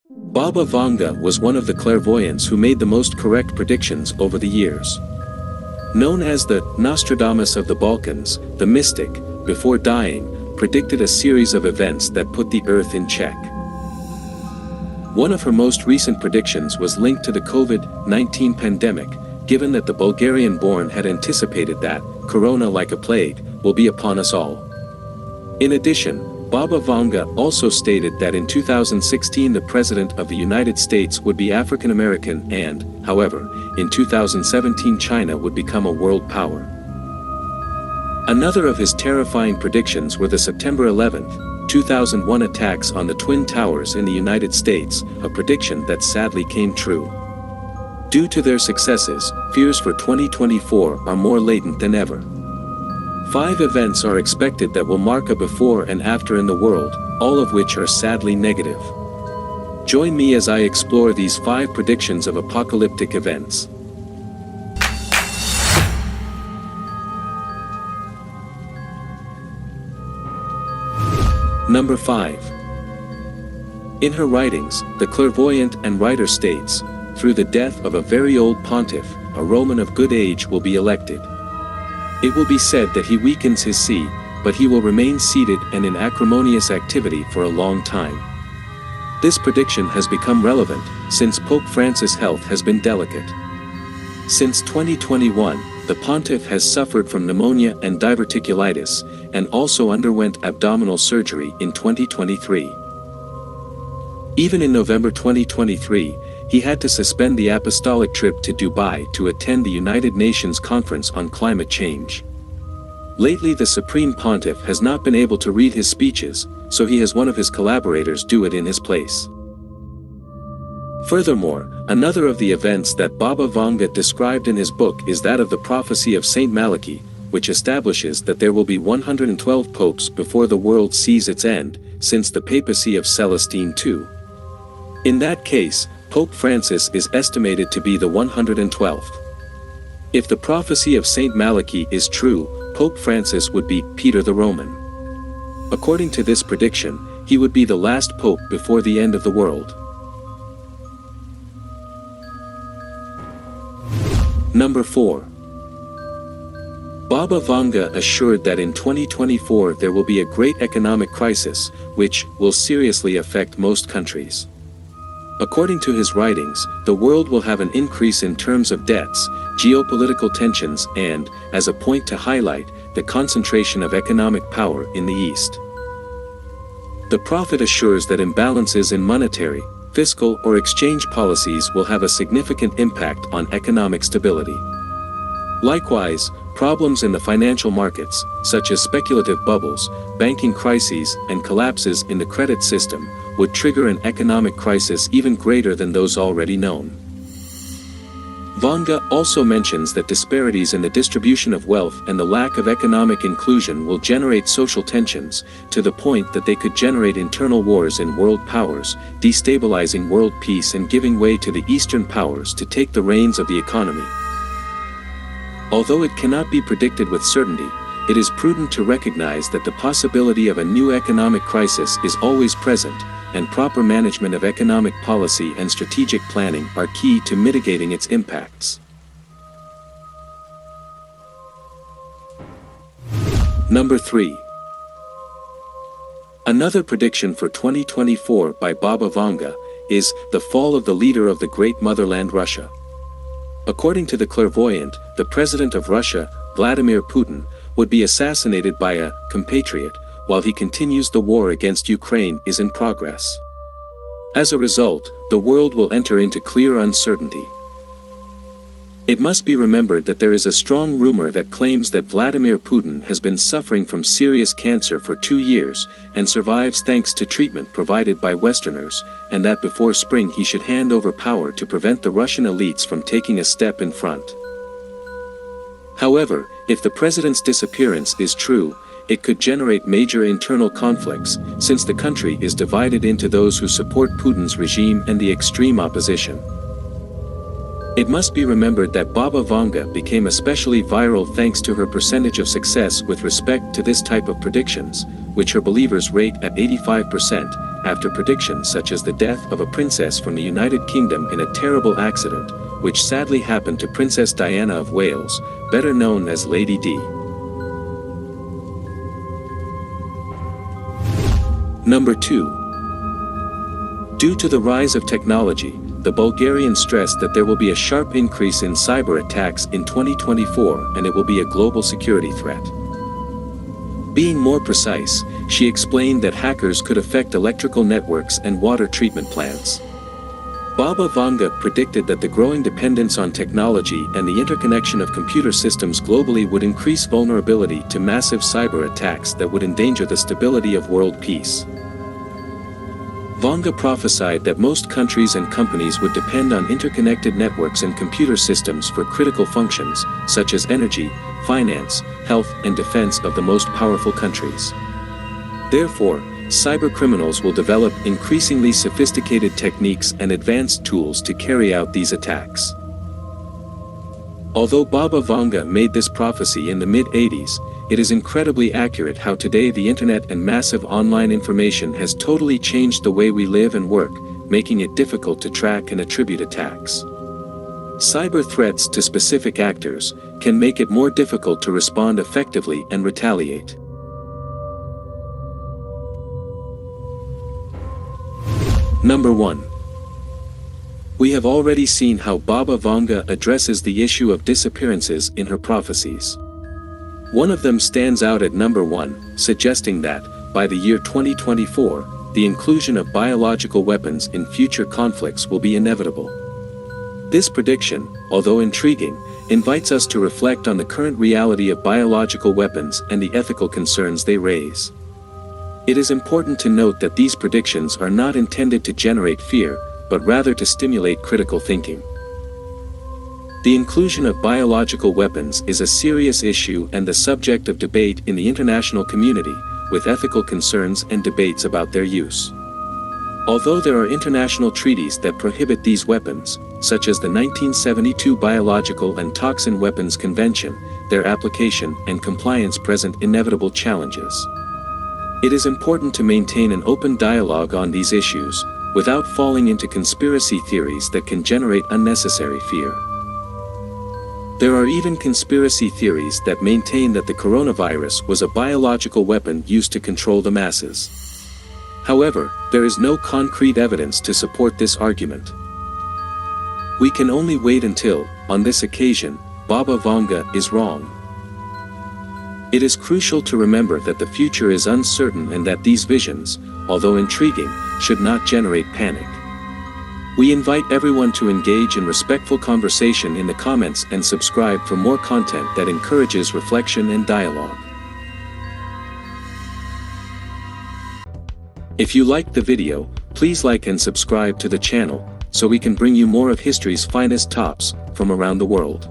Baba Vanga was one of the clairvoyants who made the most correct predictions over the years. Known as the Nostradamus of the Balkans, the mystic, before dying, predicted a series of events that put the earth in check. One of her most recent predictions was linked to the COVID-19 pandemic, given that the Bulgarian-born had anticipated that, corona like a plague, will be upon us all. In addition, Baba Vanga also stated that in 2016 the President of the United States would be African American and, however, in 2017 China would become a world power. Another of his terrifying predictions were the September 11, 2001 attacks on the Twin Towers in the United States, a prediction that sadly came true. Due to their successes, fears for 2024 are more latent than ever. 5 events are expected that will mark a before and after in the world, all of which are sadly negative. Join me as I explore these 5 predictions of apocalyptic events. Number 5. In her writings, the clairvoyant and writer states, through the death of a very old pontiff, a Roman of good age will be elected. It will be said that he weakens his see, but he will remain seated and in acrimonious activity for a long time. This prediction has become relevant, since Pope Francis' health has been delicate. Since 2021, the pontiff has suffered from pneumonia and diverticulitis, and also underwent abdominal surgery in 2023. Even in November 2023, he had to suspend the apostolic trip to Dubai to attend the United Nations Conference on Climate Change. Lately the Supreme Pontiff has not been able to read his speeches, so he has one of his collaborators do it in his place. Furthermore, another of the events that Baba Vanga described in his book is that of the prophecy of Saint Malachi, which establishes that there will be 112 popes before the world sees its end, since the papacy of Celestine II. In that case, Pope Francis is estimated to be the 112th. If the prophecy of Saint Malachi is true, Pope Francis would be Peter the Roman. According to this prediction, he would be the last pope before the end of the world. Number 4. Baba Vanga assured that in 2024 there will be a great economic crisis, which will seriously affect most countries. According to his writings, the world will have an increase in terms of debts, geopolitical tensions and, as a point to highlight, the concentration of economic power in the East. The prophet assures that imbalances in monetary, fiscal or exchange policies will have a significant impact on economic stability. Likewise, problems in the financial markets, such as speculative bubbles, banking crises, and collapses in the credit system, would trigger an economic crisis even greater than those already known. Vanga also mentions that disparities in the distribution of wealth and the lack of economic inclusion will generate social tensions, to the point that they could generate internal wars in world powers, destabilizing world peace and giving way to the Eastern powers to take the reins of the economy. Although it cannot be predicted with certainty, it is prudent to recognize that the possibility of a new economic crisis is always present, and proper management of economic policy and strategic planning are key to mitigating its impacts. Number 3. Another prediction for 2024 by Baba Vanga is the fall of the leader of the great motherland Russia. According to the clairvoyant, the president of Russia, Vladimir Putin, would be assassinated by a compatriot, while he continues the war against Ukraine is in progress. As a result, the world will enter into clear uncertainty. It must be remembered that there is a strong rumor that claims that Vladimir Putin has been suffering from serious cancer for 2 years, and survives thanks to treatment provided by Westerners, and that before spring he should hand over power to prevent the Russian elites from taking a step in front. However, if the president's disappearance is true, it could generate major internal conflicts, since the country is divided into those who support Putin's regime and the extreme opposition. It must be remembered that Baba Vanga became especially viral thanks to her percentage of success with respect to this type of predictions, which her believers rate at 85%, after predictions such as the death of a princess from the United Kingdom in a terrible accident, which sadly happened to Princess Diana of Wales, better known as Lady Di. Number 2. Due to the rise of technology, the Bulgarian stressed that there will be a sharp increase in cyber attacks in 2024 and it will be a global security threat. Being more precise, she explained that hackers could affect electrical networks and water treatment plants. Vaba Vanga predicted that the growing dependence on technology and the interconnection of computer systems globally would increase vulnerability to massive cyber attacks that would endanger the stability of world peace. Vanga prophesied that most countries and companies would depend on interconnected networks and computer systems for critical functions, such as energy, finance, health, and defense of the most powerful countries. Therefore, cybercriminals will develop increasingly sophisticated techniques and advanced tools to carry out these attacks. Although Vaba Vanga made this prophecy in the mid-80s, it is incredibly accurate how today the internet and massive online information has totally changed the way we live and work, making it difficult to track and attribute attacks. Cyber threats to specific actors can make it more difficult to respond effectively and retaliate. Number 1. We have already seen how Vaba Vanga addresses the issue of disappearances in her prophecies. One of them stands out at number 1, suggesting that, by the year 2024, the inclusion of biological weapons in future conflicts will be inevitable. This prediction, although intriguing, invites us to reflect on the current reality of biological weapons and the ethical concerns they raise. It is important to note that these predictions are not intended to generate fear, but rather to stimulate critical thinking. The inclusion of biological weapons is a serious issue and the subject of debate in the international community, with ethical concerns and debates about their use. Although there are international treaties that prohibit these weapons, such as the 1972 Biological and Toxin Weapons Convention, their application and compliance present inevitable challenges. It is important to maintain an open dialogue on these issues, without falling into conspiracy theories that can generate unnecessary fear. There are even conspiracy theories that maintain that the coronavirus was a biological weapon used to control the masses. However, there is no concrete evidence to support this argument. We can only wait until, on this occasion, Vaba Vanga is wrong. It is crucial to remember that the future is uncertain and that these visions, although intriguing, should not generate panic. We invite everyone to engage in respectful conversation in the comments and subscribe for more content that encourages reflection and dialogue. If you liked the video, please like and subscribe to the channel, so we can bring you more of history's finest tops from around the world.